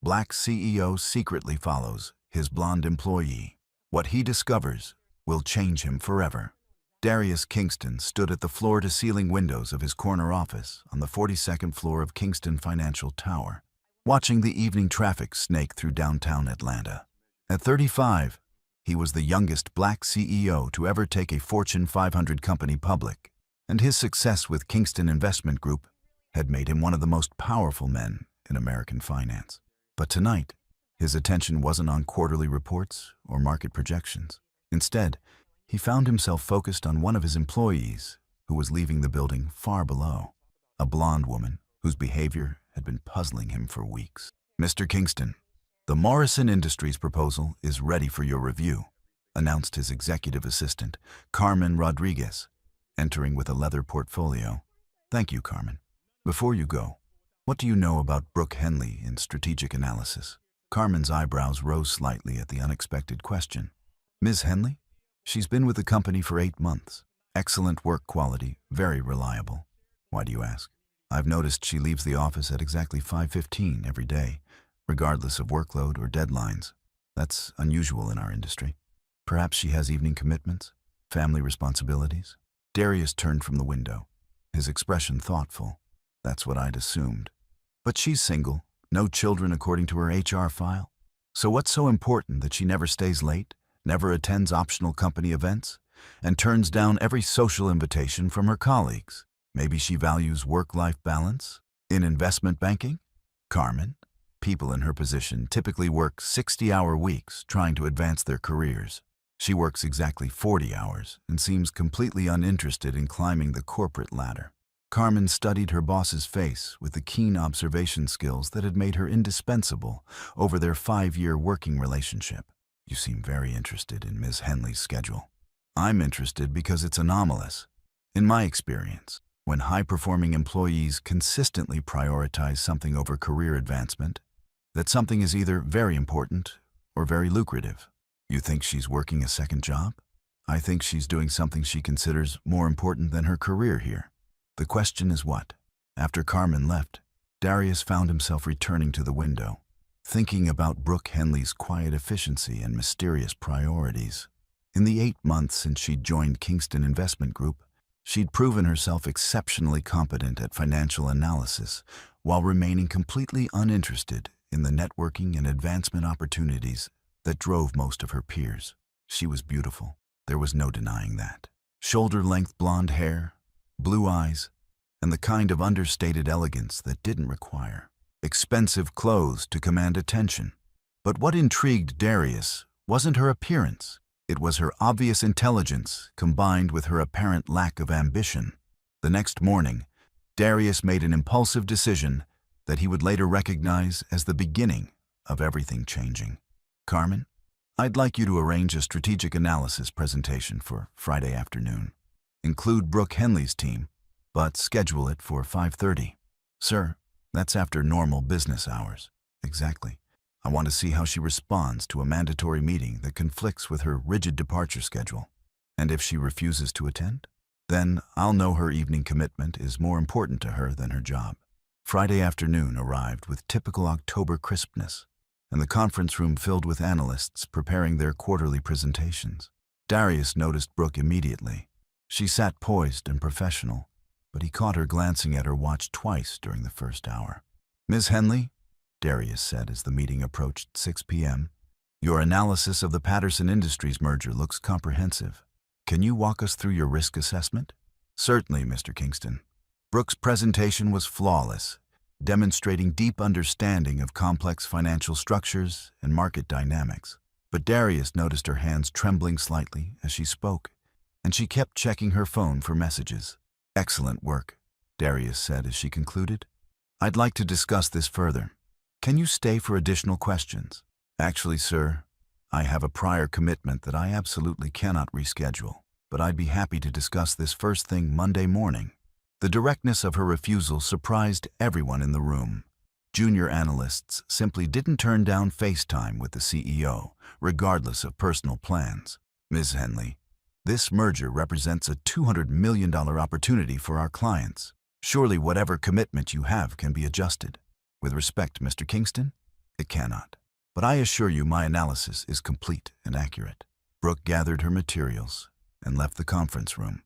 Black CEO secretly follows his blonde employee. What he discovers will change him forever. Darius Kingston stood at the floor-to-ceiling windows of his corner office on the 42nd floor of Kingston Financial Tower, watching the evening traffic snake through downtown Atlanta. At 35, he was the youngest black CEO to ever take a Fortune 500 company public, and his success with Kingston Investment Group had made him one of the most powerful men in American finance. But tonight, his attention wasn't on quarterly reports or market projections. Instead, he found himself focused on one of his employees who was leaving the building far below, a blonde woman whose behavior had been puzzling him for weeks. "Mr. Kingston, the Morrison Industries proposal is ready for your review," announced his executive assistant, Carmen Rodriguez, entering with a leather portfolio. "Thank you, Carmen. Before you go, what do you know about Brooke Henley in strategic analysis?" Carmen's eyebrows rose slightly at the unexpected question. "Ms. Henley? She's been with the company for 8 months. Excellent work quality, very reliable." "Why do you ask?" "I've noticed she leaves the office at exactly 5:15 every day, regardless of workload or deadlines. That's unusual in our industry. Perhaps she has evening commitments, family responsibilities?" Darius turned from the window, his expression thoughtful. "That's what I'd assumed. But she's single, no children according to her HR file. So what's so important that she never stays late, never attends optional company events, and turns down every social invitation from her colleagues? Maybe she values work-life balance? In investment banking? Carmen, people in her position typically work 60-hour weeks trying to advance their careers. She works exactly 40 hours and seems completely uninterested in climbing the corporate ladder." Carmen studied her boss's face with the keen observation skills that had made her indispensable over their 5-year working relationship. "You seem very interested in Ms. Henley's schedule." "I'm interested because it's anomalous. In my experience, when high-performing employees consistently prioritize something over career advancement, that something is either very important or very lucrative." "You think she's working a second job?" "I think she's doing something she considers more important than her career here." "The question is what?" After Carmen left, Darius found himself returning to the window, thinking about Brooke Henley's quiet efficiency and mysterious priorities. In the 8 months since she'd joined Kingston Investment Group, she'd proven herself exceptionally competent at financial analysis while remaining completely uninterested in the networking and advancement opportunities that drove most of her peers. She was beautiful. There was no denying that. Shoulder-length blonde hair, blue eyes, and the kind of understated elegance that didn't require expensive clothes to command attention. But what intrigued Darius wasn't her appearance. It was her obvious intelligence combined with her apparent lack of ambition. The next morning, Darius made an impulsive decision that he would later recognize as the beginning of everything changing. "Carmen, I'd like you to arrange a strategic analysis presentation for Friday afternoon. Include Brooke Henley's team, but schedule it for 5:30. "Sir, that's after normal business hours." "Exactly. I want to see how she responds to a mandatory meeting that conflicts with her rigid departure schedule. And if she refuses to attend, then I'll know her evening commitment is more important to her than her job." Friday afternoon arrived with typical October crispness, and the conference room filled with analysts preparing their quarterly presentations. Darius noticed Brooke immediately. She sat poised and professional, but he caught her glancing at her watch twice during the first hour. "Ms. Henley," Darius said as the meeting approached 6 p.m., "your analysis of the Patterson Industries merger looks comprehensive. Can you walk us through your risk assessment?" "Certainly, Mr. Kingston." Brooke's presentation was flawless, demonstrating deep understanding of complex financial structures and market dynamics. But Darius noticed her hands trembling slightly as she spoke, and she kept checking her phone for messages. "Excellent work," Darius said as she concluded. "I'd like to discuss this further. Can you stay for additional questions?" "Actually, sir, I have a prior commitment that I absolutely cannot reschedule, but I'd be happy to discuss this first thing Monday morning." The directness of her refusal surprised everyone in the room. Junior analysts simply didn't turn down FaceTime with the CEO, regardless of personal plans. "Ms. Henley, this merger represents a $200 million opportunity for our clients. Surely whatever commitment you have can be adjusted." "With respect, Mr. Kingston, It cannot. But I assure you my analysis is complete and accurate. Brooke gathered her materials and left the conference room,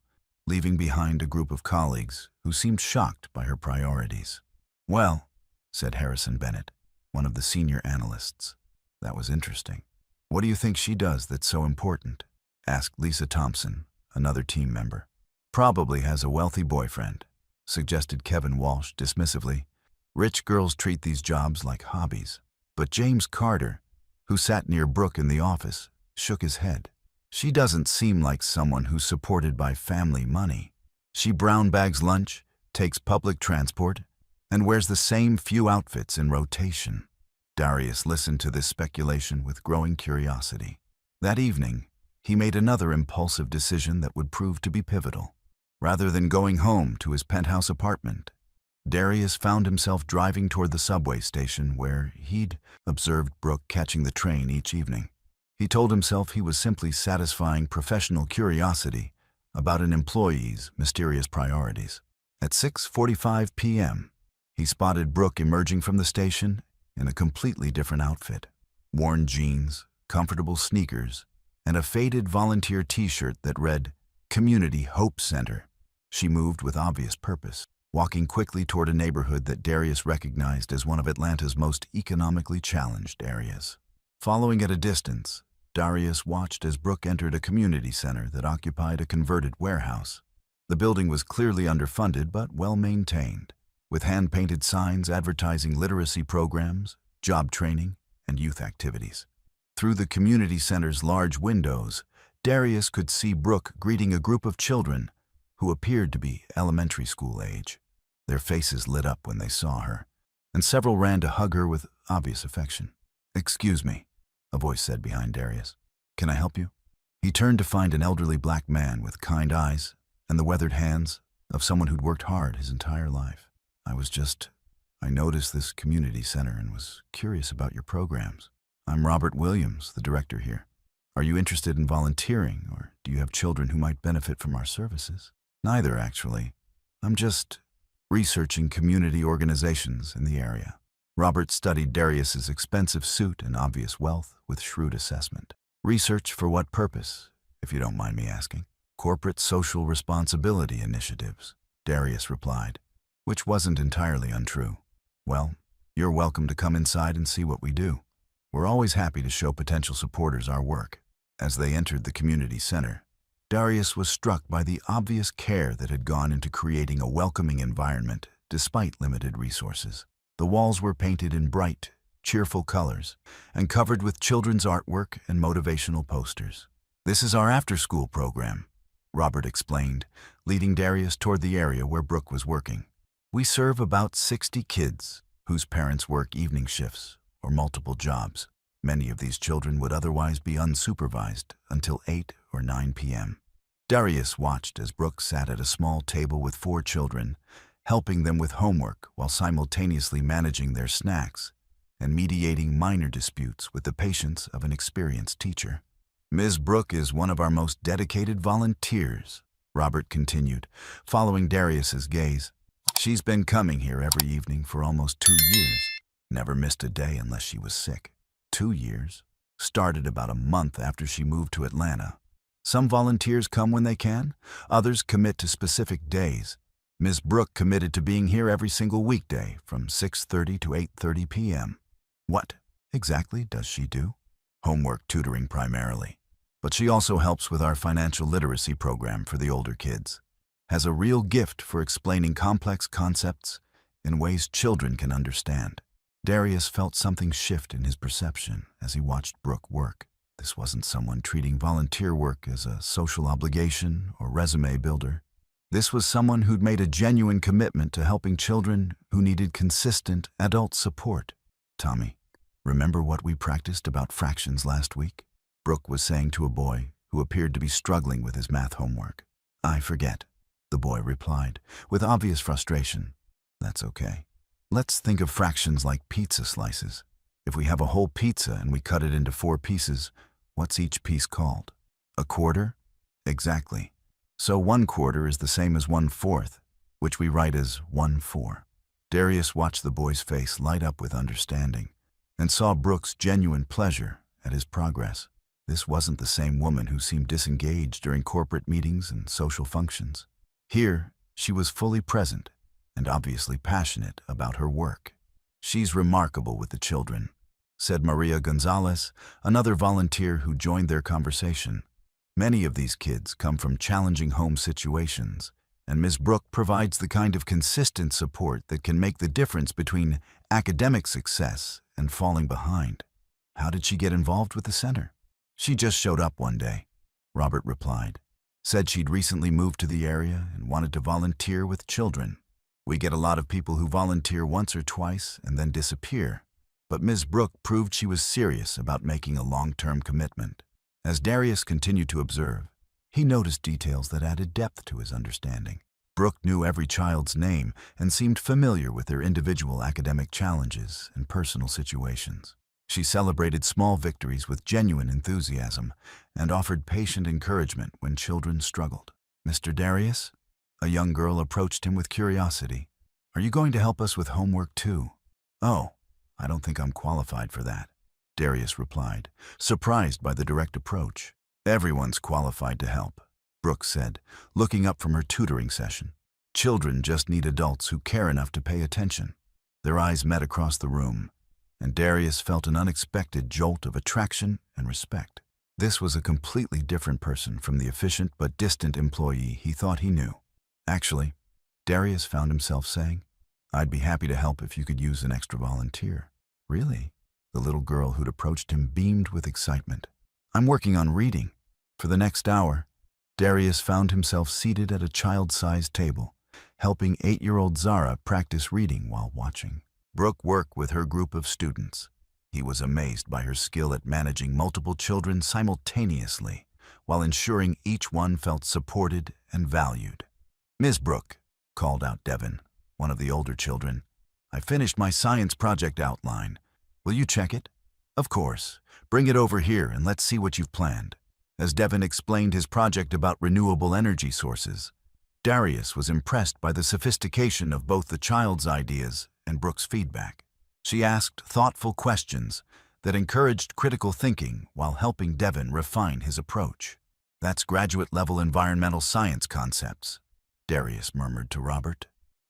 leaving behind a group of colleagues who seemed shocked by her priorities. "Well," said Harrison Bennett, one of the senior analysts, "that was interesting. What do you think she does that's so important?" asked Lisa Thompson, another team member. "Probably has a wealthy boyfriend," suggested Kevin Walsh dismissively. "Rich girls treat these jobs like hobbies." But James Carter, who sat near Brooke in the office, shook his head. "She doesn't seem like someone who's supported by family money. She brown bags lunch, takes public transport, and wears the same few outfits in rotation." Darius listened to this speculation with growing curiosity. That evening, he made another impulsive decision that would prove to be pivotal. Rather than going home to his penthouse apartment, Darius found himself driving toward the subway station where he'd observed Brooke catching the train each evening. He told himself he was simply satisfying professional curiosity about an employee's mysterious priorities. At 6:45 p.m., he spotted Brooke emerging from the station in a completely different outfit. Worn jeans, comfortable sneakers, and a faded volunteer t-shirt that read, "Community Hope Center." She moved with obvious purpose, walking quickly toward a neighborhood that Darius recognized as one of Atlanta's most economically challenged areas. Following at a distance, Darius watched as Brooke entered a community center that occupied a converted warehouse. The building was clearly underfunded but well-maintained, with hand-painted signs advertising literacy programs, job training, and youth activities. Through the community center's large windows, Darius could see Brooke greeting a group of children who appeared to be elementary school age. Their faces lit up when they saw her, and several ran to hug her with obvious affection. "Excuse me," a voice said behind Darius. "Can I help you?" He turned to find an elderly black man with kind eyes and the weathered hands of someone who'd worked hard his entire life. I noticed this community center and was curious about your programs. I'm Robert Williams, the director here. Are you interested in volunteering, or do you have children who might benefit from our services?" "Neither, actually. I'm just researching community organizations in the area." Robert studied Darius's expensive suit and obvious wealth with shrewd assessment. "Research for what purpose, if you don't mind me asking?" "Corporate social responsibility initiatives," Darius replied, which wasn't entirely untrue. "Well, you're welcome to come inside and see what we do. We're always happy to show potential supporters our work." As they entered the community center, Darius was struck by the obvious care that had gone into creating a welcoming environment despite limited resources. The walls were painted in bright, cheerful colors and covered with children's artwork and motivational posters. "This is our after-school program," Robert explained, leading Darius toward the area where Brooke was working. "We serve about 60 kids whose parents work evening shifts or multiple jobs. Many of these children would otherwise be unsupervised until 8 or 9 p.m. Darius watched as Brooke sat at a small table with 4 children, helping them with homework while simultaneously managing their snacks and mediating minor disputes with the patience of an experienced teacher. "Ms. Brooke is one of our most dedicated volunteers," Robert continued, following Darius's gaze. "She's been coming here every evening for almost 2 years. Never missed a day unless she was sick." 2 years? Started about a month after she moved to Atlanta. Some volunteers come when they can, others commit to specific days. Ms. Brooke committed to being here every single weekday from 6:30 to 8:30 p.m. What exactly does she do? Homework tutoring primarily. But she also helps with our financial literacy program for the older kids. Has a real gift for explaining complex concepts in ways children can understand. Darius felt something shift in his perception as he watched Brooke work. This wasn't someone treating volunteer work as a social obligation or resume builder. This was someone who'd made a genuine commitment to helping children who needed consistent adult support. "Tommy, remember what we practiced about fractions last week?" Brooke was saying to a boy who appeared to be struggling with his math homework. "I forget," the boy replied, with obvious frustration. "That's okay. Let's think of fractions like pizza slices. If we have a whole pizza and we cut it into 4 pieces, what's each piece called? A quarter? Exactly. So 1/4 is the same as 1/4, which we write as 1/4. Darius watched the boy's face light up with understanding, and saw Brooke's genuine pleasure at his progress. This wasn't the same woman who seemed disengaged during corporate meetings and social functions. Here, she was fully present and obviously passionate about her work. "She's remarkable with the children," said Maria Gonzalez, another volunteer who joined their conversation. "Many of these kids come from challenging home situations, and Ms. Brooke provides the kind of consistent support that can make the difference between academic success and falling behind." "How did she get involved with the center?" "She just showed up one day," Robert replied. "Said she'd recently moved to the area and wanted to volunteer with children. We get a lot of people who volunteer once or twice and then disappear, but Ms. Brooke proved she was serious about making a long-term commitment." As Darius continued to observe, he noticed details that added depth to his understanding. Brooke knew every child's name and seemed familiar with their individual academic challenges and personal situations. She celebrated small victories with genuine enthusiasm and offered patient encouragement when children struggled. "Mr. Darius?" A young girl approached him with curiosity. "Are you going to help us with homework too?" "Oh, I don't think I'm qualified for that," Darius replied, surprised by the direct approach. "Everyone's qualified to help," Brooke said, looking up from her tutoring session. "Children just need adults who care enough to pay attention." Their eyes met across the room, and Darius felt an unexpected jolt of attraction and respect. This was a completely different person from the efficient but distant employee he thought he knew. "Actually," Darius found himself saying, "I'd be happy to help if you could use an extra volunteer." "Really?" The little girl who'd approached him beamed with excitement. "I'm working on reading." For the next hour, Darius found himself seated at a child-sized table, helping 8-year-old Zara practice reading while watching Brooke work with her group of students. He was amazed by her skill at managing multiple children simultaneously, while ensuring each one felt supported and valued. "Ms. Brooke," called out Devin, one of the older children, "I finished my science project outline. Will you check it?" "Of course. Bring it over here and let's see what you've planned." As Devin explained his project about renewable energy sources, Darius was impressed by the sophistication of both the child's ideas and Brooke's feedback. She asked thoughtful questions that encouraged critical thinking while helping Devin refine his approach. "That's graduate-level environmental science concepts," Darius murmured to Robert.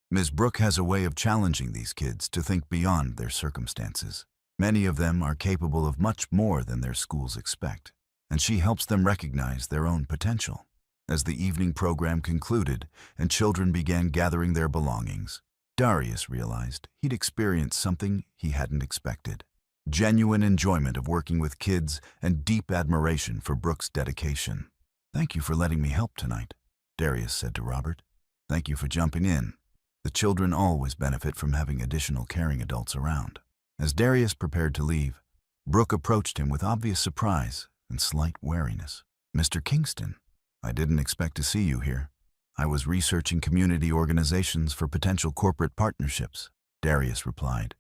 "Ms. Brooke has a way of challenging these kids to think beyond their circumstances. Many of them are capable of much more than their schools expect, and she helps them recognize their own potential." As the evening program concluded and children began gathering their belongings, Darius realized he'd experienced something he hadn't expected: genuine enjoyment of working with kids and deep admiration for Brooke's dedication. "Thank you for letting me help tonight," Darius said to Robert. "Thank you for jumping in. The children always benefit from having additional caring adults around." As Darius prepared to leave, Brooke approached him with obvious surprise and slight wariness. "Mr. Kingston, I didn't expect to see you here. I was researching community organizations for potential corporate partnerships," Darius replied,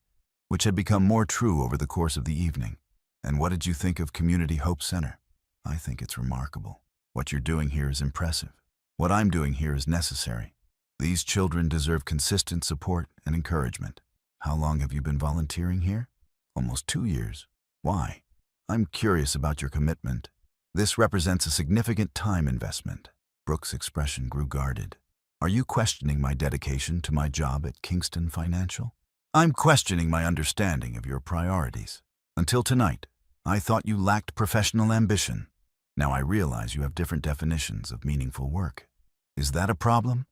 which had become more true over the course of the evening. "And what did you think of Community Hope Center?" "I think it's remarkable. What you're doing here is impressive. What I'm doing here is necessary. These children deserve consistent support and encouragement." "How long have you been volunteering here?" "Almost 2 years. Why?" "I'm curious about your commitment. This represents a significant time investment." Brooke's expression grew guarded. "Are you questioning my dedication to my job at Kingston Financial?" "I'm questioning my understanding of your priorities. Until tonight, I thought you lacked professional ambition. Now I realize you have different definitions of meaningful work." "Is that a problem?"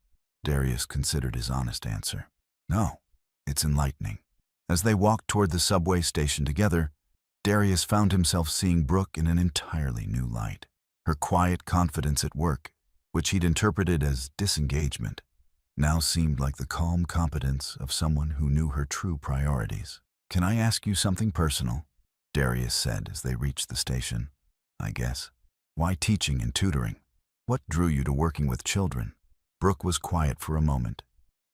Darius considered his honest answer. "No, it's enlightening." As they walked toward the subway station together, Darius found himself seeing Brooke in an entirely new light. Her quiet confidence at work, which he'd interpreted as disengagement, now seemed like the calm competence of someone who knew her true priorities. "Can I ask you something personal?" Darius said as they reached the station. "I guess. Why teaching and tutoring? What drew you to working with children?" Brooke was quiet for a moment,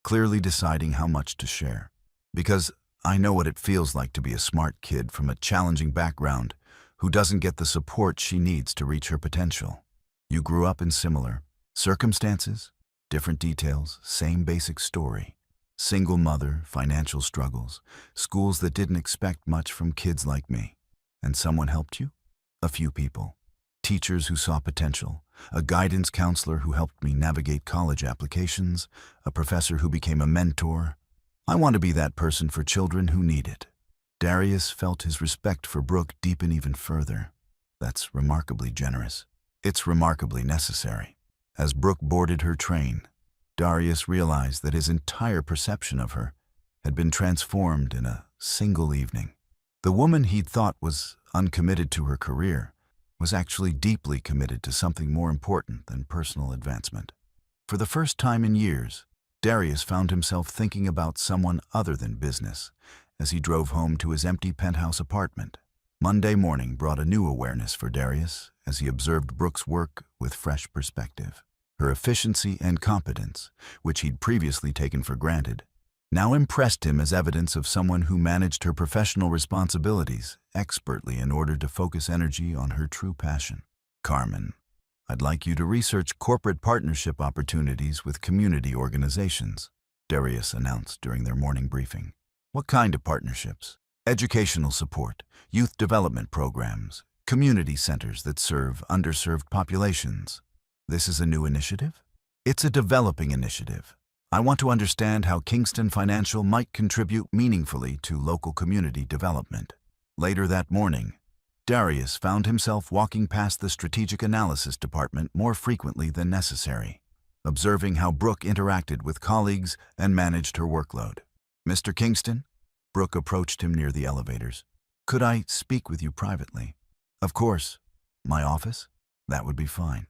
clearly deciding how much to share. "Because I know what it feels like to be a smart kid from a challenging background who doesn't get the support she needs to reach her potential. You grew up in similar circumstances, different details, same basic story. Single mother, financial struggles, schools that didn't expect much from kids like me. And someone helped you? A few people. Teachers who saw potential, a guidance counselor who helped me navigate college applications, a professor who became a mentor. I want to be that person for children who need it. Darius felt his respect for Brooke deepen even further. That's remarkably generous. It's remarkably necessary. As Brooke boarded her train, Darius realized that his entire perception of her had been transformed in a single evening. The woman he'd thought was uncommitted to her career was actually deeply committed to something more important than personal advancement. For the first time in years, Darius found himself thinking about someone other than business as he drove home to his empty penthouse apartment. Monday morning brought a new awareness for Darius as he observed Brooke's work with fresh perspective. Her efficiency and competence, which he'd previously taken for granted, now impressed him as evidence of someone who managed her professional responsibilities expertly in order to focus energy on her true passion. Carmen, I'd like you to research corporate partnership opportunities with community organizations, Darius announced during their morning briefing. What kind of partnerships? Educational support, youth development programs, community centers that serve underserved populations. This is a new initiative? It's a developing initiative. I want to understand how Kingston Financial might contribute meaningfully to local community development. Later that morning, Darius found himself walking past the strategic analysis department more frequently than necessary, observing how Brooke interacted with colleagues and managed her workload. Mr. Kingston? Brooke approached him near the elevators. Could I speak with you privately? Of course. My office? That would be fine.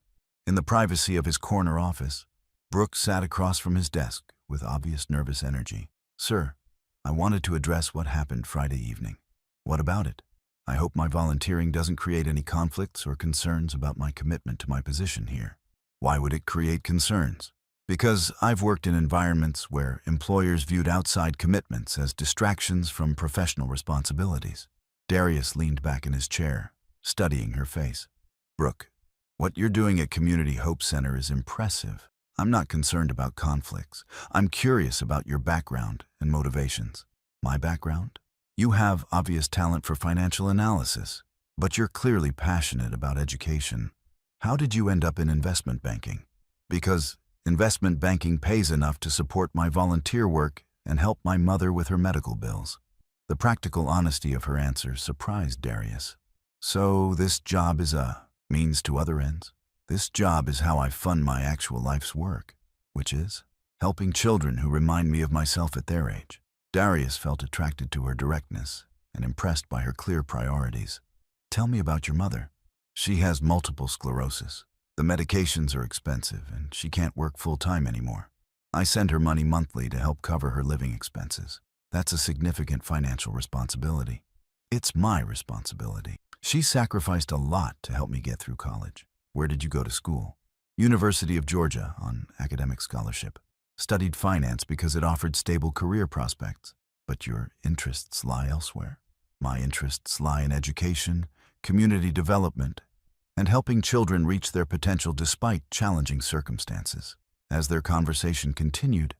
In the privacy of his corner office, Brooke sat across from his desk with obvious nervous energy. Sir, I wanted to address what happened Friday evening. What about it? I hope my volunteering doesn't create any conflicts or concerns about my commitment to my position here. Why would it create concerns? Because I've worked in environments where employers viewed outside commitments as distractions from professional responsibilities. Darius leaned back in his chair, studying her face. Brooke, what you're doing at Community Hope Center is impressive. I'm not concerned about conflicts. I'm curious about your background and motivations. My background? You have obvious talent for financial analysis, but you're clearly passionate about education. How did you end up in investment banking? Because investment banking pays enough to support my volunteer work and help my mother with her medical bills. The practical honesty of her answer surprised Darius. So this job is a means to other ends? This job is how I fund my actual life's work, which is helping children who remind me of myself at their age. Darius felt attracted to her directness and impressed by her clear priorities. Tell me about your mother. She has multiple sclerosis. The medications are expensive and she can't work full-time anymore. I send her money monthly to help cover her living expenses. That's a significant financial responsibility. It's my responsibility. She sacrificed a lot to help me get through college. Where did you go to school? University of Georgia on academic scholarship. Studied finance because it offered stable career prospects. But your interests lie elsewhere. My interests lie in education, community development, and helping children reach their potential despite challenging circumstances. As their conversation continued,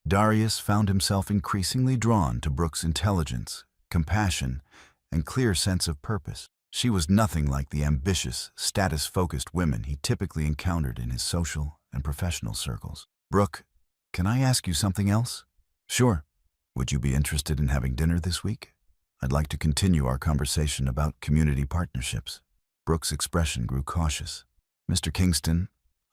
Darius found himself increasingly drawn to Brooke's intelligence, compassion, and clear sense of purpose. She was nothing like the ambitious, status-focused women he typically encountered in his social and professional circles. Brooke, can I ask you something else? Sure. Would you be interested in having dinner this week? I'd like to continue our conversation about community partnerships. Brooke's expression grew cautious. Mr. Kingston,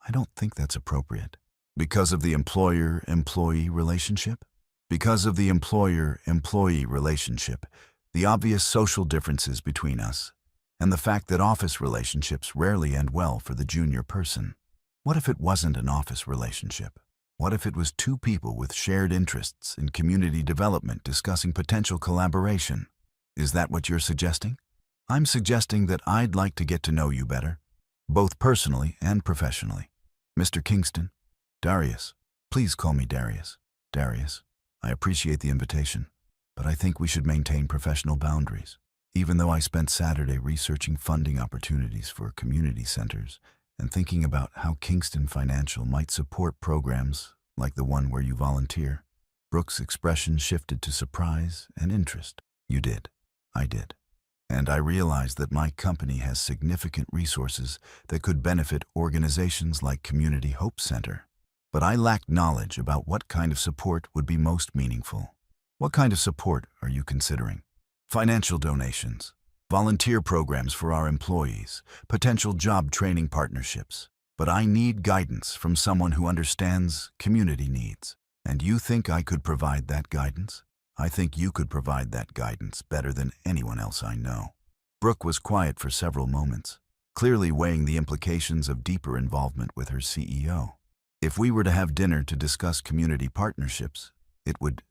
I don't think that's appropriate. Because of the employer-employee relationship? Because of the employer-employee relationship, the obvious social differences between us, and the fact that office relationships rarely end well for the junior person. What if it wasn't an office relationship? What if it was two people with shared interests in community development discussing potential collaboration? Is that what you're suggesting? I'm suggesting that I'd like to get to know you better, both personally and professionally. Mr. Kingston, Darius, please call me Darius. Darius, I appreciate the invitation, but I think we should maintain professional boundaries. Even though I spent Saturday researching funding opportunities for community centers and thinking about how Kingston Financial might support programs like the one where you volunteer, Brooke's expression shifted to surprise and interest. You did. I did. And I realized that my company has significant resources that could benefit organizations like Community Hope Center. But I lacked knowledge about what kind of support would be most meaningful. What kind of support are you considering? Financial donations, volunteer programs for our employees, potential job training partnerships. But I need guidance from someone who understands community needs. And you think I could provide that guidance? I think you could provide that guidance better than anyone else I know. Brooke was quiet for several moments, clearly weighing the implications of deeper involvement with her CEO. If we were to have dinner to discuss community partnerships, it would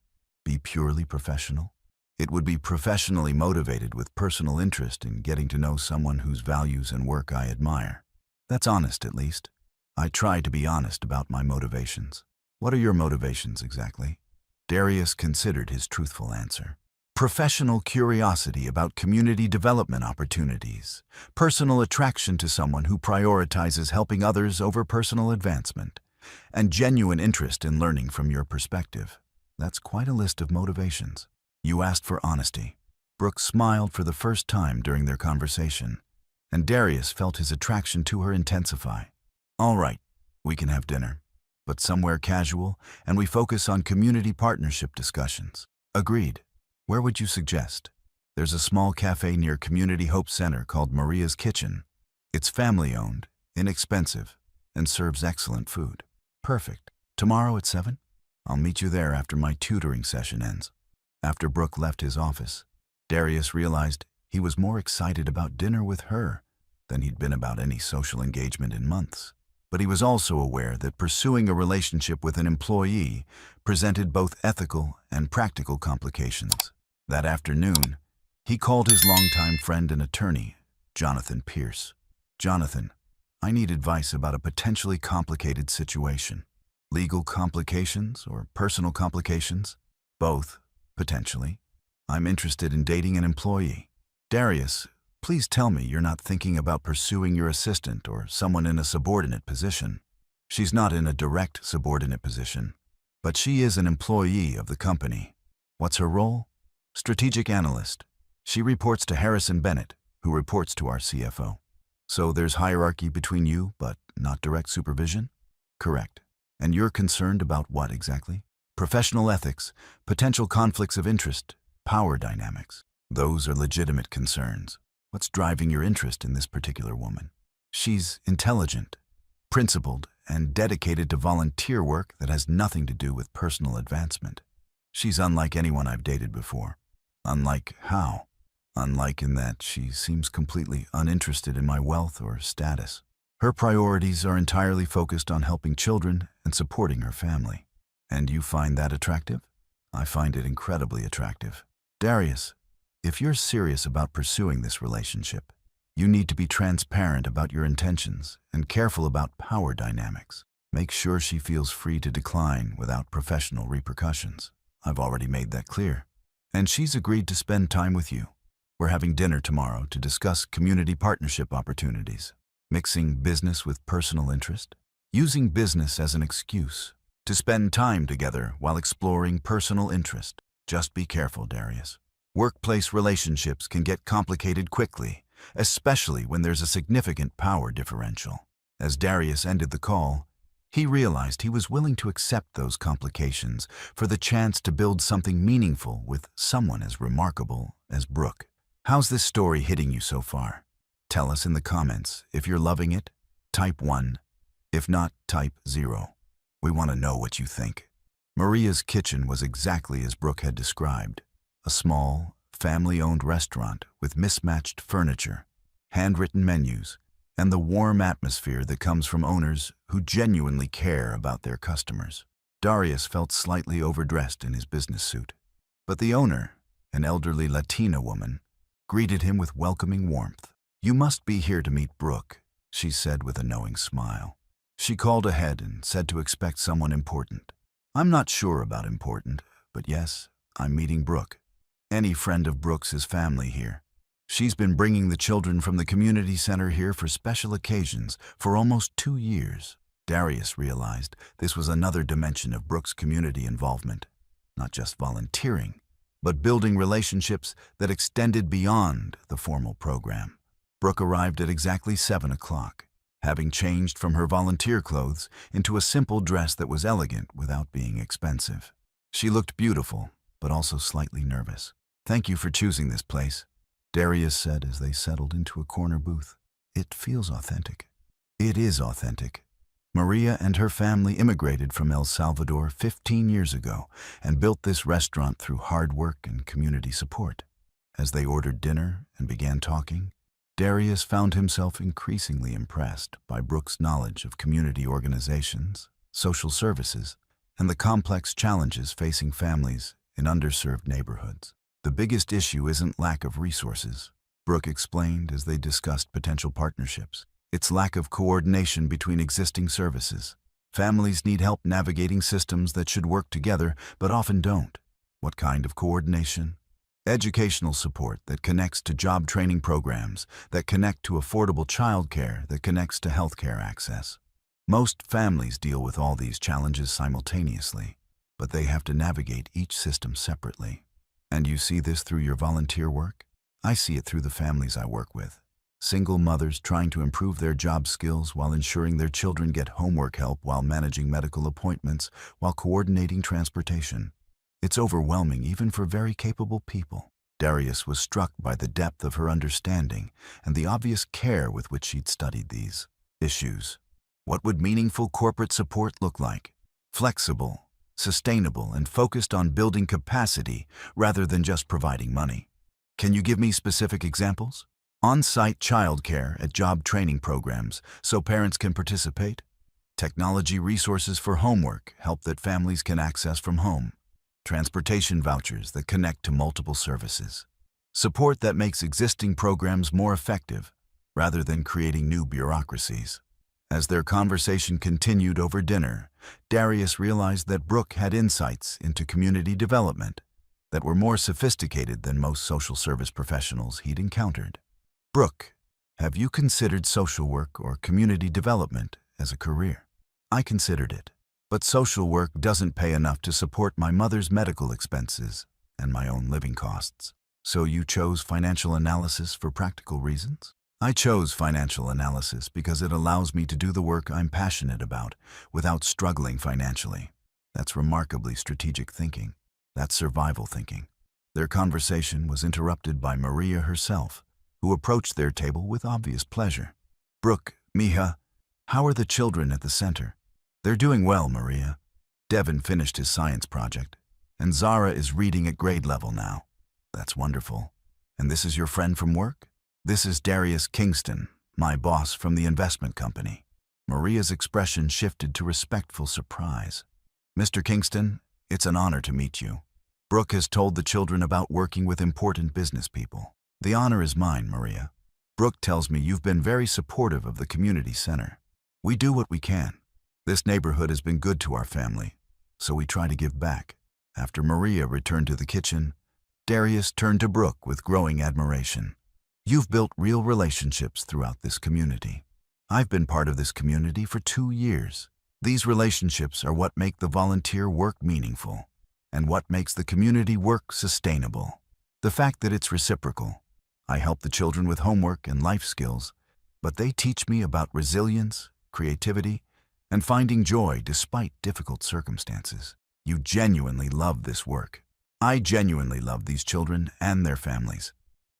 be purely professional. It would be professionally motivated with personal interest in getting to know someone whose values and work I admire. That's honest, at least. I try to be honest about my motivations. What are your motivations exactly? Darius considered his truthful answer. Professional curiosity about community development opportunities, personal attraction to someone who prioritizes helping others over personal advancement, and genuine interest in learning from your perspective. That's quite a list of motivations. You asked for honesty. Brooke smiled for the first time during their conversation, and Darius felt his attraction to her intensify. All right, we can have dinner, but somewhere casual, and we focus on community partnership discussions. Agreed. Where would you suggest? There's a small cafe near Community Hope Center called Maria's Kitchen. It's family-owned, inexpensive, and serves excellent food. Perfect. Tomorrow at 7? I'll meet you there after my tutoring session ends. After Brooke left his office, Darius realized he was more excited about dinner with her than he'd been about any social engagement in months. But he was also aware that pursuing a relationship with an employee presented both ethical and practical complications. That afternoon, he called his longtime friend and attorney, Jonathan Pierce. Jonathan, I need advice about a potentially complicated situation. Legal complications or personal complications? Both, potentially. I'm interested in dating an employee. Darius, please tell me you're not thinking about pursuing your assistant or someone in a subordinate position. She's not in a direct subordinate position, but she is an employee of the company. What's her role? Strategic analyst. She reports to Harrison Bennett, who reports to our CFO. So there's hierarchy between you, but not direct supervision? Correct. And you're concerned about what exactly? Professional ethics, potential conflicts of interest, power dynamics. Those are legitimate concerns. What's driving your interest in this particular woman? She's intelligent, principled, and dedicated to volunteer work that has nothing to do with personal advancement. She's unlike anyone I've dated before. Unlike how? Unlike in that she seems completely uninterested in my wealth or status. Her priorities are entirely focused on helping children and supporting her family. And you find that attractive? I find it incredibly attractive. Darius, if you're serious about pursuing this relationship, you need to be transparent about your intentions and careful about power dynamics. Make sure she feels free to decline without professional repercussions. I've already made that clear. And she's agreed to spend time with you. We're having dinner tomorrow to discuss community partnership opportunities. Mixing business with personal interest. Using business as an excuse to spend time together while exploring personal interest. Just be careful, Darius. Workplace relationships can get complicated quickly, especially when there's a significant power differential. As Darius ended the call, he realized he was willing to accept those complications for the chance to build something meaningful with someone as remarkable as Brooke. How's this story hitting you so far? Tell us in the comments. If you're loving it, type 1. If not, type 0. We want to know what you think. Maria's Kitchen was exactly as Brooke had described. A small, family-owned restaurant with mismatched furniture, handwritten menus, and the warm atmosphere that comes from owners who genuinely care about their customers. Darius felt slightly overdressed in his business suit, but the owner, an elderly Latina woman, greeted him with welcoming warmth. "You must be here to meet Brooke," she said with a knowing smile. She called ahead and said to expect someone important. "I'm not sure about important, but yes, I'm meeting Brooke. Any friend of Brooke's is family here. She's been bringing the children from the community center here for special occasions for almost 2 years." Darius realized this was another dimension of Brooke's community involvement. not just volunteering, but building relationships that extended beyond the formal program. Brooke arrived at exactly 7 o'clock, having changed from her volunteer clothes into a simple dress that was elegant without being expensive. She looked beautiful, but also slightly nervous. "Thank you for choosing this place," Darius said as they settled into a corner booth. "It feels authentic." It is authentic. Maria and her family immigrated from El Salvador 15 years ago and built this restaurant through hard work and community support. As they ordered dinner and began talking, Darius found himself increasingly impressed by Brooke's knowledge of community organizations, social services, and the complex challenges facing families in underserved neighborhoods. "The biggest issue isn't lack of resources," Brooke explained as they discussed potential partnerships. "It's lack of coordination between existing services. Families need help navigating systems that should work together but often don't." "What kind of coordination?" "Educational support that connects to job training programs, that connect to affordable childcare, that connects to healthcare access." Most families deal with all these challenges simultaneously, but they have to navigate each system separately. "And you see this through your volunteer work?" "I see it through the families I work with. Single mothers trying to improve their job skills while ensuring their children get homework help, while managing medical appointments, while coordinating transportation. It's overwhelming even for very capable people." Darius was struck by the depth of her understanding and the obvious care with which she'd studied these issues. What would meaningful corporate support look like? Flexible, sustainable, and focused on building capacity rather than just providing money. "Can you give me specific examples?" "On-site childcare at job training programs so parents can participate. Technology resources for homework, help that families can access from home. Transportation vouchers that connect to multiple services. Support that makes existing programs more effective rather than creating new bureaucracies." As their conversation continued over dinner, Darius realized that Brooke had insights into community development that were more sophisticated than most social service professionals he'd encountered. "Brooke, have you considered social work or community development as a career?" "I considered it, but social work doesn't pay enough to support my mother's medical expenses and my own living costs." "So you chose financial analysis for practical reasons?" "I chose financial analysis because it allows me to do the work I'm passionate about without struggling financially." "That's remarkably strategic thinking. That's survival thinking." Their conversation was interrupted by Maria herself, who approached their table with obvious pleasure. "Brooke, mija, how are the children at the center?" "They're doing well, Maria. Devin finished his science project, and Zara is reading at grade level now." "That's wonderful. And this is your friend from work?" "This is Darius Kingston, my boss from the investment company." Maria's expression shifted to respectful surprise. "Mr. Kingston, it's an honor to meet you. Brooke has told the children about working with important business people." "The honor is mine, Maria. Brooke tells me you've been very supportive of the community center. We do what we can. This neighborhood has been good to our family, so we try to give back." After Maria returned to the kitchen, Darius turned to Brooke with growing admiration. "You've built real relationships throughout this community. I've been part of this community for 2 years. These relationships are what make the volunteer work meaningful, and what makes the community work sustainable. The fact that it's reciprocal. I help the children with homework and life skills, but they teach me about resilience, creativity, and finding joy despite difficult circumstances. You genuinely love this work. I genuinely love these children and their families.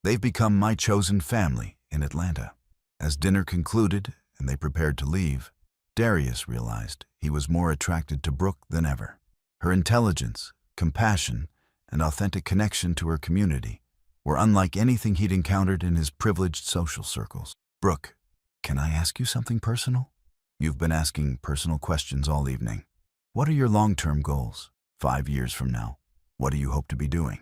They've become my chosen family in Atlanta." As dinner concluded and they prepared to leave, Darius realized he was more attracted to Brooke than ever. Her intelligence, compassion, and authentic connection to her community were unlike anything he'd encountered in his privileged social circles. "Brooke, can I ask you something personal?" "You've been asking personal questions all evening. What are your long-term goals? 5 years from now, what do you hope to be doing?"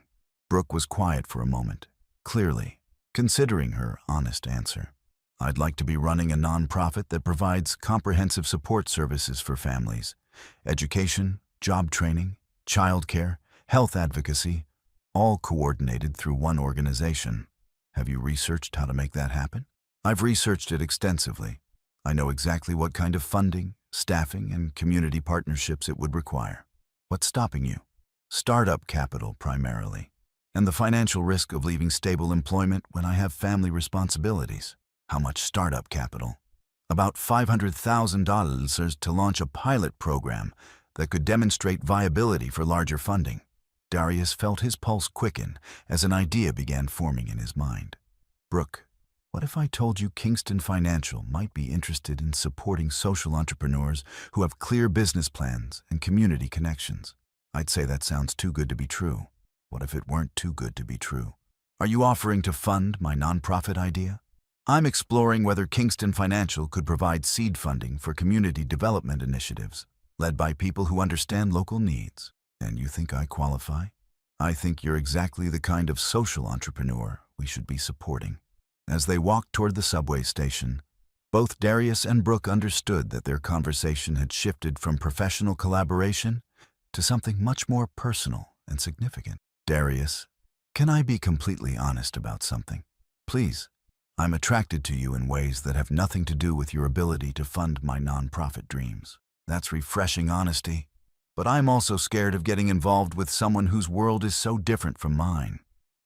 Brooke was quiet for a moment, clearly considering her honest answer. "I'd like to be running a nonprofit that provides comprehensive support services for families, education, job training, childcare, health advocacy, all coordinated through one organization." "Have you researched how to make that happen?" "I've researched it extensively. I know exactly what kind of funding, staffing, and community partnerships it would require." "What's stopping you?" Startup capital primarily, and the financial risk of leaving stable employment when I have family responsibilities. How much startup capital? About $500,000 to launch a pilot program that could demonstrate viability for larger funding. Darius felt his pulse quicken as an idea began forming in his mind. Brooke, what if I told you Kingston Financial might be interested in supporting social entrepreneurs who have clear business plans and community connections? I'd say that sounds too good to be true. What if it weren't too good to be true? Are you offering to fund my nonprofit idea? I'm exploring whether Kingston Financial could provide seed funding for community development initiatives led by people who understand local needs. And you think I qualify? I think you're exactly the kind of social entrepreneur we should be supporting. As they walked toward the subway station, both Darius and Brooke understood that their conversation had shifted from professional collaboration to something much more personal and significant. Darius, can I be completely honest about something? Please. I'm attracted to you in ways that have nothing to do with your ability to fund my nonprofit dreams. That's refreshing honesty. But I'm also scared of getting involved with someone whose world is so different from mine.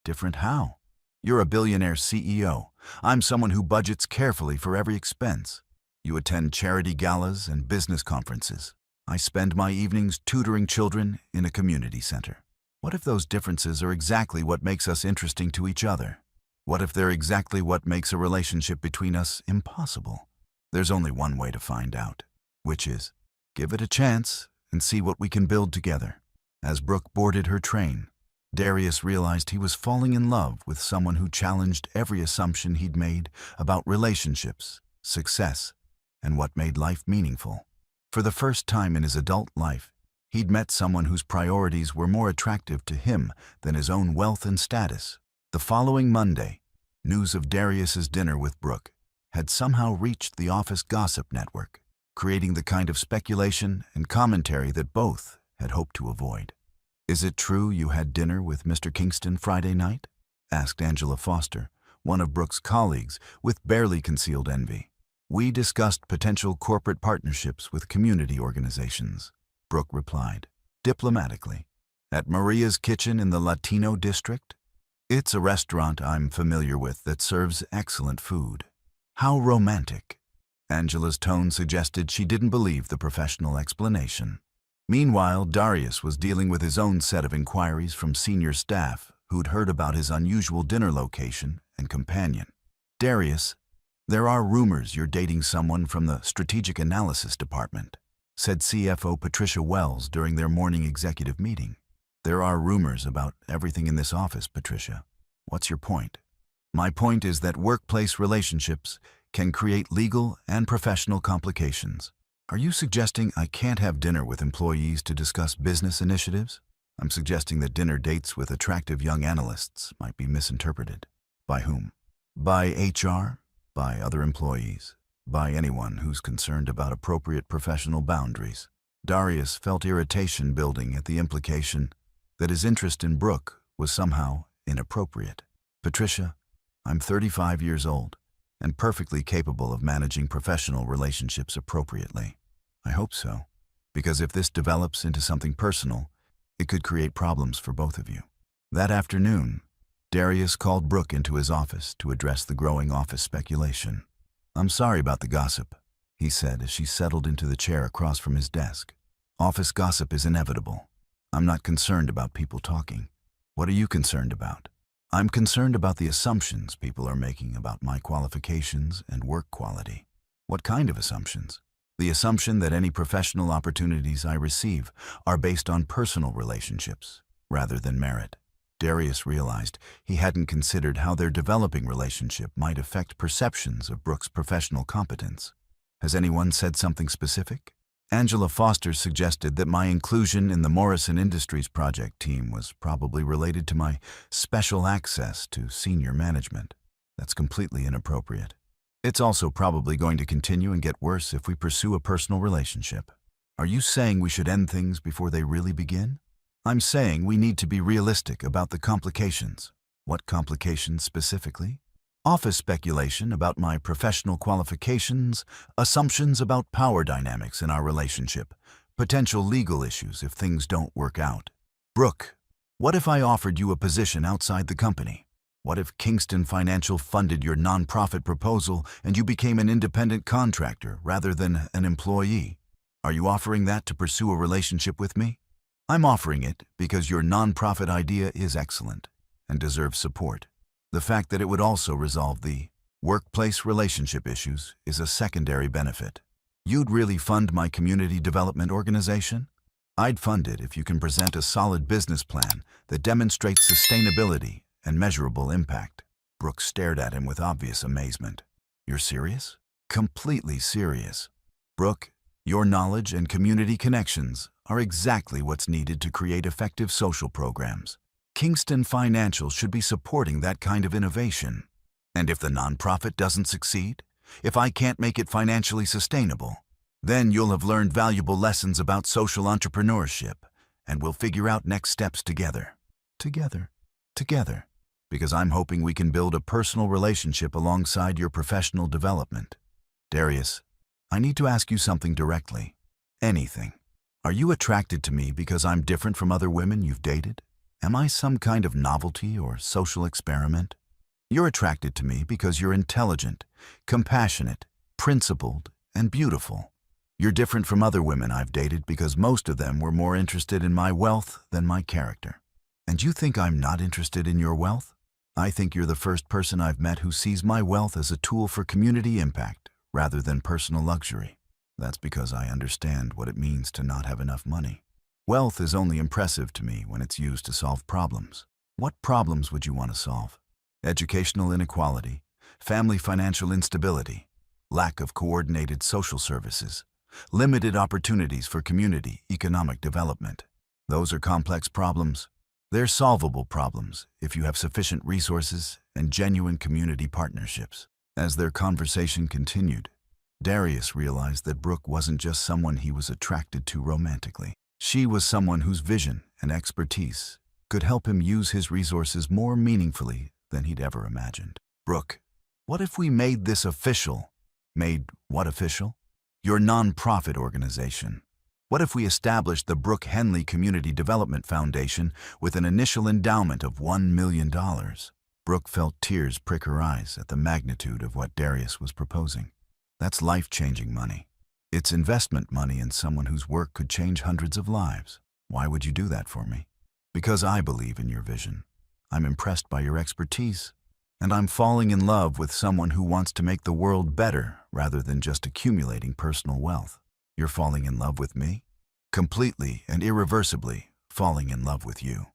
Different how? You're a billionaire CEO. I'm someone who budgets carefully for every expense. You attend charity galas and business conferences. I spend my evenings tutoring children in a community center. What if those differences are exactly what makes us interesting to each other? What if they're exactly what makes a relationship between us impossible? There's only one way to find out, which is, give it a chance and see what we can build together. As Brooke boarded her train, Darius realized he was falling in love with someone who challenged every assumption he'd made about relationships, success, and what made life meaningful. For the first time in his adult life, he'd met someone whose priorities were more attractive to him than his own wealth and status. The following Monday, news of Darius's dinner with Brooke had somehow reached the office gossip network, creating the kind of speculation and commentary that both had hoped to avoid. "Is it true you had dinner with Mr. Kingston Friday night?" asked Angela Foster, one of Brooke's colleagues, with barely concealed envy. "We discussed potential corporate partnerships with community organizations," Brooke replied, diplomatically. "At Maria's Kitchen in the Latino district? It's a restaurant I'm familiar with that serves excellent food." "How romantic." Angela's tone suggested she didn't believe the professional explanation. Meanwhile, Darius was dealing with his own set of inquiries from senior staff who'd heard about his unusual dinner location and companion. "Darius, there are rumors you're dating someone from the Strategic Analysis Department," said CFO Patricia Wells during their morning executive meeting. "There are rumors about everything in this office, Patricia. What's your point?" "My point is that workplace relationships can create legal and professional complications." "Are you suggesting I can't have dinner with employees to discuss business initiatives?" "I'm suggesting that dinner dates with attractive young analysts might be misinterpreted." "By whom?" "By HR, by other employees, by anyone who's concerned about appropriate professional boundaries." Darius felt irritation building at the implication that his interest in Brooke was somehow inappropriate. "Patricia, I'm 35 years old and perfectly capable of managing professional relationships appropriately." "I hope so, because if this develops into something personal, it could create problems for both of you." That afternoon, Darius called Brooke into his office to address the growing office speculation. "I'm sorry about the gossip," he said as she settled into the chair across from his desk. "Office gossip is inevitable. I'm not concerned about people talking. What are you concerned about?" "I'm concerned about the assumptions people are making about my qualifications and work quality." "What kind of assumptions?" "The assumption that any professional opportunities I receive are based on personal relationships rather than merit." Darius realized he hadn't considered how their developing relationship might affect perceptions of Brooke's professional competence. "Has anyone said something specific?" Angela Foster suggested that my inclusion in the Morrison Industries project team was probably related to my special access to senior management. "That's completely inappropriate. It's also probably going to continue and get worse if we pursue a personal relationship." "Are you saying we should end things before they really begin?" "I'm saying we need to be realistic about the complications." "What complications specifically?" "Office speculation about my professional qualifications, assumptions about power dynamics in our relationship, potential legal issues if things don't work out." Brooke, what if I offered you a position outside the company? What if Kingston Financial funded your nonprofit proposal and you became an independent contractor rather than an employee? Are you offering that to pursue a relationship with me? I'm offering it because your nonprofit idea is excellent and deserves support. The fact that it would also resolve the workplace relationship issues is a secondary benefit. You'd really fund my community development organization? I'd fund it if you can present a solid business plan that demonstrates sustainability and measurable impact. Brooke stared at him with obvious amazement. You're serious? Completely serious. Brooke, your knowledge and community connections are exactly what's needed to create effective social programs. Kingston Financial should be supporting that kind of innovation. And if the nonprofit doesn't succeed, if I can't make it financially sustainable, then you'll have learned valuable lessons about social entrepreneurship, and we'll figure out next steps together. Together. Because I'm hoping we can build a personal relationship alongside your professional development. Darius, I need to ask you something directly. Anything. Are you attracted to me because I'm different from other women you've dated? Am I some kind of novelty or social experiment? You're attracted to me because you're intelligent, compassionate, principled, and beautiful. You're different from other women I've dated because most of them were more interested in my wealth than my character. And you think I'm not interested in your wealth? I think you're the first person I've met who sees my wealth as a tool for community impact rather than personal luxury. That's because I understand what it means to not have enough money. Wealth is only impressive to me when it's used to solve problems. What problems would you want to solve? Educational inequality, family financial instability, lack of coordinated social services, limited opportunities for community economic development. Those are complex problems. They're solvable problems if you have sufficient resources and genuine community partnerships. As their conversation continued, Darius realized that Brooke wasn't just someone he was attracted to romantically. She was someone whose vision and expertise could help him use his resources more meaningfully than he'd ever imagined. Brooke, what if we made this official? Made what official? Your nonprofit organization. What if we established the Brooke Henley Community Development Foundation with an initial endowment of $1 million? Brooke felt tears prick her eyes at the magnitude of what Darius was proposing. That's life-changing money. It's investment money in someone whose work could change hundreds of lives. Why would you do that for me? Because I believe in your vision. I'm impressed by your expertise, and I'm falling in love with someone who wants to make the world better rather than just accumulating personal wealth. You're falling in love with me? Completely and irreversibly falling in love with you.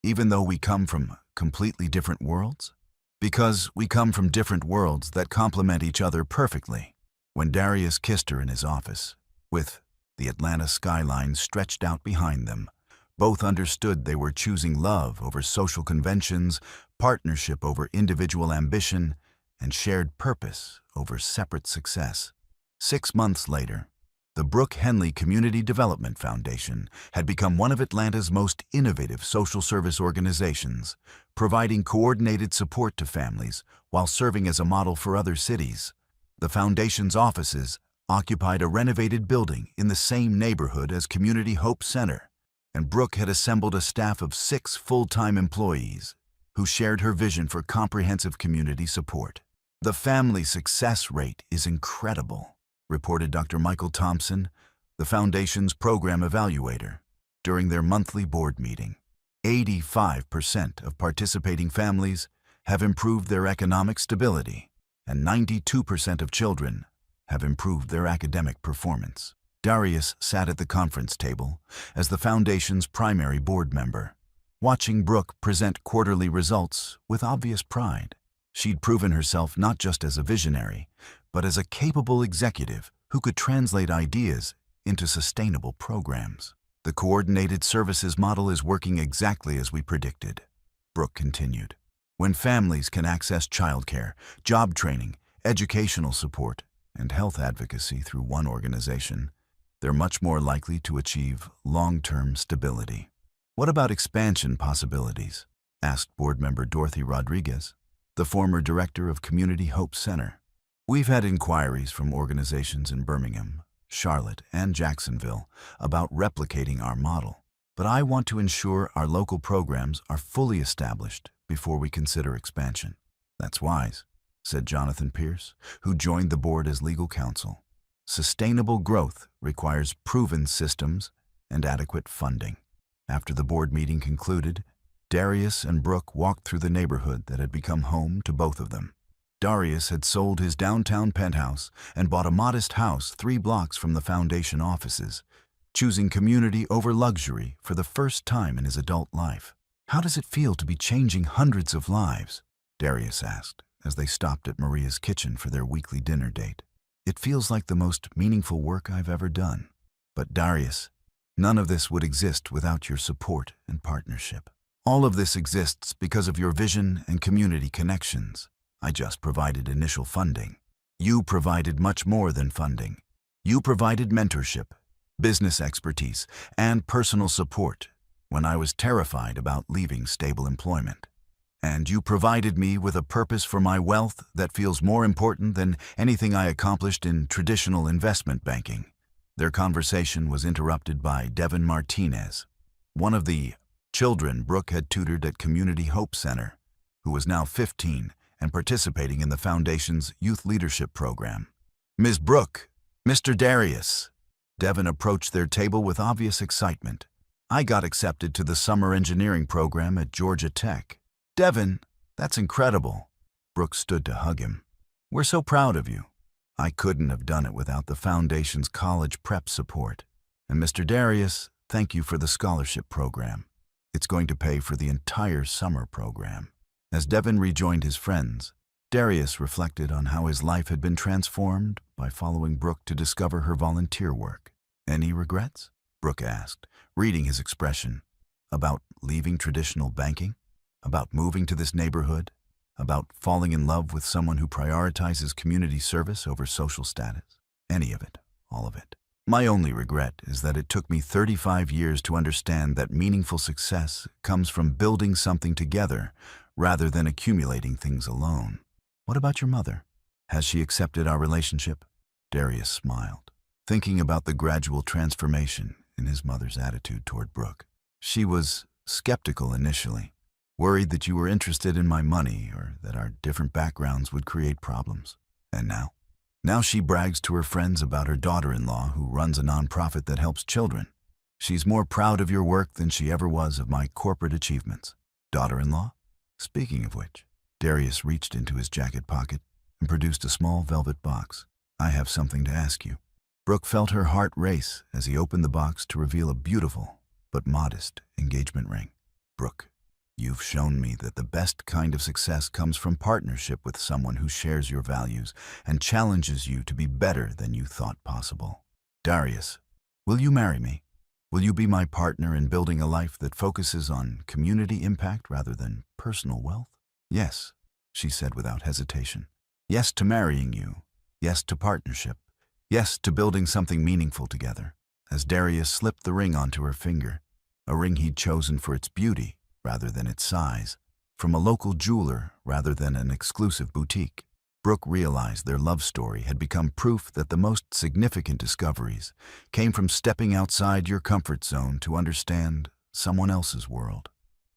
Even though we come from completely different worlds? Because we come from different worlds that complement each other perfectly. When Darius kissed her in his office, with the Atlanta skyline stretched out behind them, both understood they were choosing love over social conventions, partnership over individual ambition, and shared purpose over separate success. 6 months later, the Brooke Henley Community Development Foundation had become one of Atlanta's most innovative social service organizations, providing coordinated support to families while serving as a model for other cities. The foundation's offices occupied a renovated building in the same neighborhood as Community Hope Center, and Brooke had assembled a staff of 6 full-time employees who shared her vision for comprehensive community support. The family success rate is incredible, reported Dr. Michael Thompson, the Foundation's program evaluator, during their monthly board meeting. 85% of participating families have improved their economic stability, and 92% of children have improved their academic performance. Darius sat at the conference table as the Foundation's primary board member, watching Brooke present quarterly results with obvious pride. She'd proven herself not just as a visionary, but as a capable executive who could translate ideas into sustainable programs. The coordinated services model is working exactly as we predicted, Brooke continued. When families can access childcare, job training, educational support, and health advocacy through one organization, they're much more likely to achieve long-term stability. What about expansion possibilities? Asked board member Dorothy Rodriguez, the former director of Community Hope Center. We've had inquiries from organizations in Birmingham, Charlotte, and Jacksonville about replicating our model. but I want to ensure our local programs are fully established before we consider expansion." "That's wise," said Jonathan Pierce, who joined the board as legal counsel. "Sustainable growth requires proven systems and adequate funding." After the board meeting concluded, Darius and Brooke walked through the neighborhood that had become home to both of them. Darius had sold his downtown penthouse and bought a modest house 3 blocks from the foundation offices, choosing community over luxury for the first time in his adult life. "How does it feel to be changing hundreds of lives?" Darius asked, as they stopped at Maria's kitchen for their weekly dinner date. "It feels like the most meaningful work I've ever done." "But Darius, none of this would exist without your support and partnership. All of this exists because of your vision and community connections. I just provided initial funding. You provided much more than funding. You provided mentorship, business expertise, and personal support when I was terrified about leaving stable employment. And you provided me with a purpose for my wealth that feels more important than anything I accomplished in traditional investment banking." Their conversation was interrupted by Devin Martinez, one of the children Brooke had tutored at Community Hope Center, who was now 15 and participating in the Foundation's Youth Leadership Program. "Ms. Brooke, Mr. Darius." Devin approached their table with obvious excitement. "I got accepted to the summer engineering program at Georgia Tech." "Devin, that's incredible." Brooke stood to hug him. "We're so proud of you. I couldn't have done it without the Foundation's college prep support. And Mr. Darius, thank you for the scholarship program. It's going to pay for the entire summer program." As Devin rejoined his friends, Darius reflected on how his life had been transformed by following Brooke to discover her volunteer work. "Any regrets?" Brooke asked, reading his expression. "About leaving traditional banking? About moving to this neighborhood? About falling in love with someone who prioritizes community service over social status? Any of it, all of it. My only regret is that it took me 35 years to understand that meaningful success comes from building something together rather than accumulating things alone." "What about your mother? Has she accepted our relationship?" Darius smiled, thinking about the gradual transformation in his mother's attitude toward Brooke. "She was skeptical initially, worried that you were interested in my money or that our different backgrounds would create problems. And now? Now she brags to her friends about her daughter-in-law who runs a nonprofit that helps children. She's more proud of your work than she ever was of my corporate achievements." "Daughter-in-law? Speaking of which," Darius reached into his jacket pocket and produced a small velvet box. "I have something to ask you." Brooke felt her heart race as he opened the box to reveal a beautiful but modest engagement ring. "Brooke, you've shown me that the best kind of success comes from partnership with someone who shares your values and challenges you to be better than you thought possible. Darius, will you marry me? Will you be my partner in building a life that focuses on community impact rather than personal wealth?" "Yes," she said without hesitation. "Yes to marrying you. Yes to partnership. Yes to building something meaningful together." As Darius slipped the ring onto her finger, a ring he'd chosen for its beauty rather than its size, from a local jeweler rather than an exclusive boutique, Brooke realized their love story had become proof that the most significant discoveries came from stepping outside your comfort zone to understand someone else's world.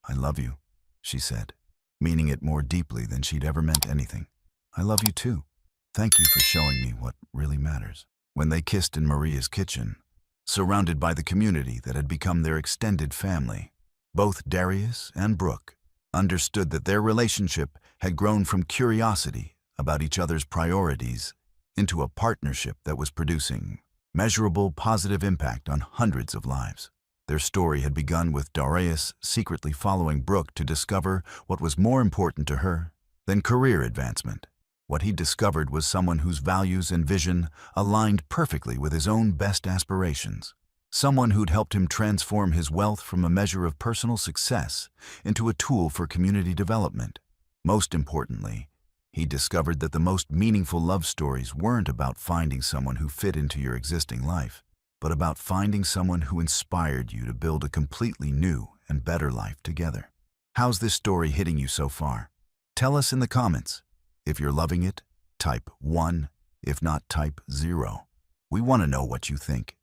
"I love you," she said, meaning it more deeply than she'd ever meant anything. "I love you too. Thank you for showing me what really matters." When they kissed in Maria's kitchen, surrounded by the community that had become their extended family, both Darius and Brooke understood that their relationship had grown from curiosity about each other's priorities into a partnership that was producing measurable positive impact on hundreds of lives. Their story had begun with Darius secretly following Brooke to discover what was more important to her than career advancement. What he discovered was someone whose values and vision aligned perfectly with his own best aspirations. Someone who'd helped him transform his wealth from a measure of personal success into a tool for community development. Most importantly, he discovered that the most meaningful love stories weren't about finding someone who fit into your existing life, but about finding someone who inspired you to build a completely new and better life together. How's this story hitting you so far? Tell us in the comments. If you're loving it, type 1. If not, type 0. We want to know what you think.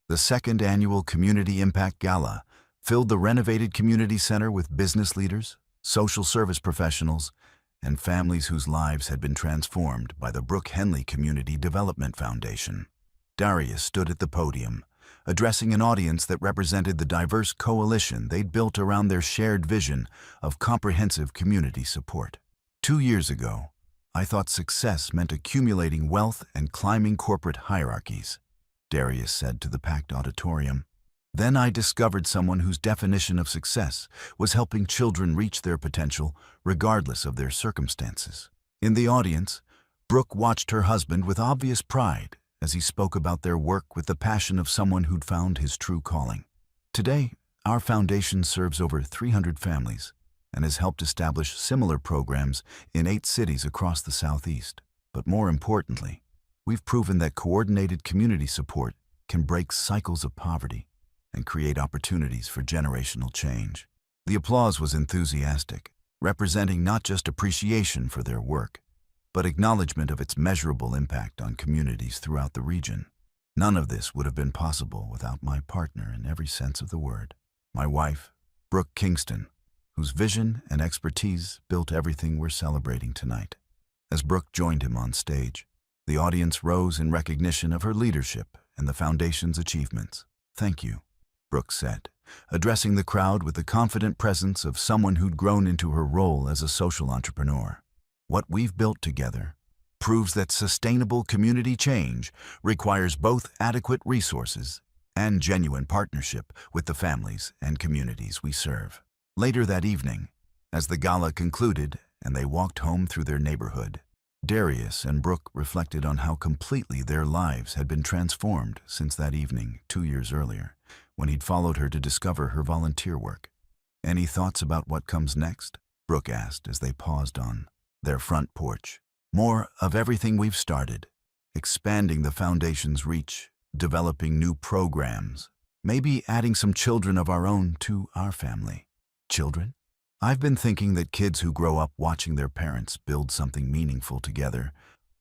The second annual Community Impact Gala filled the renovated community center with business leaders, social service professionals, and families whose lives had been transformed by the Brooke Henley Community Development Foundation. Darius stood at the podium, addressing an audience that represented the diverse coalition they'd built around their shared vision of comprehensive community support. 2 years ago, I thought success meant accumulating wealth and climbing corporate hierarchies, Darius said to the packed auditorium. Then I discovered someone whose definition of success was helping children reach their potential regardless of their circumstances. In the audience, Brooke watched her husband with obvious pride as he spoke about their work with the passion of someone who'd found his true calling. Today, our foundation serves over 300 families and has helped establish similar programs in 8 cities across the Southeast. But more importantly, we've proven that coordinated community support can break cycles of poverty and create opportunities for generational change. The applause was enthusiastic, representing not just appreciation for their work, but acknowledgement of its measurable impact on communities throughout the region. None of this would have been possible without my partner in every sense of the word, my wife, Brooke Kingston, whose vision and expertise built everything we're celebrating tonight. As Brooke joined him on stage, the audience rose in recognition of her leadership and the foundation's achievements. "Thank you," Brooke said, addressing the crowd with the confident presence of someone who'd grown into her role as a social entrepreneur. "What we've built together proves that sustainable community change requires both adequate resources and genuine partnership with the families and communities we serve." Later that evening, as the gala concluded and they walked home through their neighborhood, Darius and Brooke reflected on how completely their lives had been transformed since that evening 2 years earlier, when he'd followed her to discover her volunteer work. "Any thoughts about what comes next?" Brooke asked as they paused on their front porch. "More of everything we've started, expanding the foundation's reach, developing new programs, maybe adding some children of our own to our family." "Children?" "I've been thinking that kids who grow up watching their parents build something meaningful together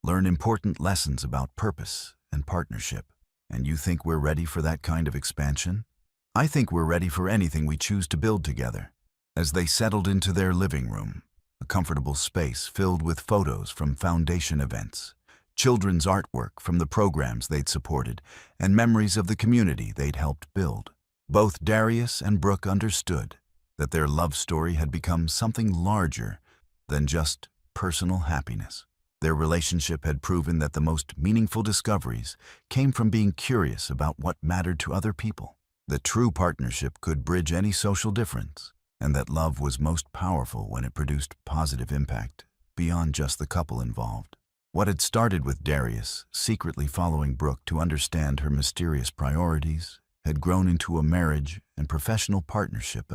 learn important lessons about purpose and partnership. And you think we're ready for that kind of expansion?" "I think we're ready for anything we choose to build together." As they settled into their living room, a comfortable space filled with photos from foundation events, children's artwork from the programs they'd supported, and memories of the community they'd helped build, both Darius and Brooke understood that their love story had become something larger than just personal happiness. Their relationship had proven that the most meaningful discoveries came from being curious about what mattered to other people, that true partnership could bridge any social difference, and that love was most powerful when it produced positive impact beyond just the couple involved. What had started with Darius secretly following Brooke to understand her mysterious priorities had grown into a marriage and professional partnership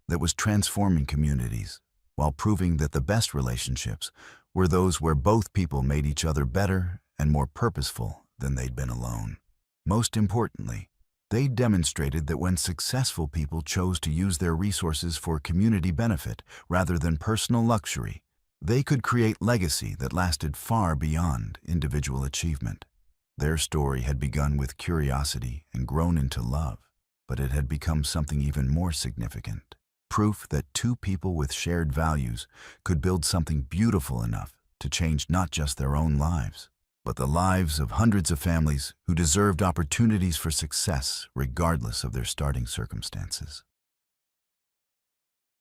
that was transforming communities, while proving that the best relationships were those where both people made each other better and more purposeful than they'd been alone. Most importantly, they demonstrated that when successful people chose to use their resources for community benefit rather than personal luxury, they could create legacy that lasted far beyond individual achievement. Their story had begun with curiosity and grown into love, but it had become something even more significant. Proof that 2 people with shared values could build something beautiful enough to change not just their own lives, but the lives of hundreds of families who deserved opportunities for success regardless of their starting circumstances.